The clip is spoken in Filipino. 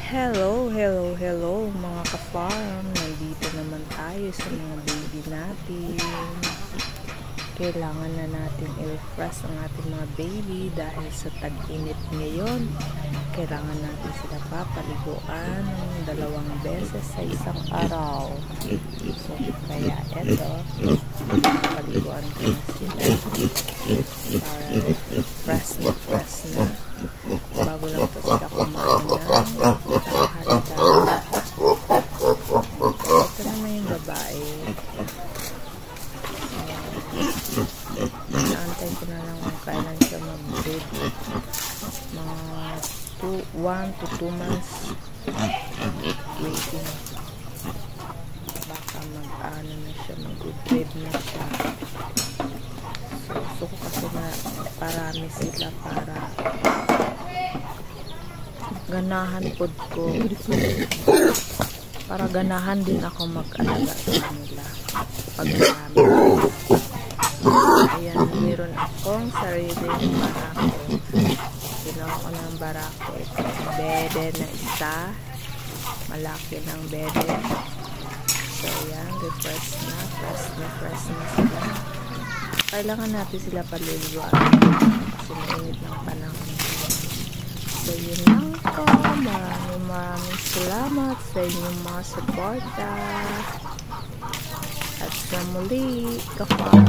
Hello mga ka-farm. Nandito naman tayo sa mga baby natin. Kailangan na natin i-refresh ang ating mga baby dahil sa tag-init ngayon. Kailangan natin sila papaliguan ng 2 beses sa isang araw. So, kaya eto, paliguan ko na sila para fresh na. Bago lang po sila kumain na. Ito naman yung babae. Inaantay ko na lang kung kailan siya mag-breed. Mga 1 to 2 months waiting. Baka mag-ano na siya, mag-breed na siya. So, gusto ko kasi na parami sila para ganahan pod ko. Para ganahan din ako mag-alaga sa kanila. Pag marami. Ayan, meron akong sariling barako. Ginawa ko ng barako. Ito, bede na isa. Malaki ng bede. So, ayan, refresh na. Fresh na sila. Kailangan natin sila paliguan. Kasi mainit ng panahon. So, yun lang po. Maraming salamat sa inyong mga suporta. At sa muli, ka-farm.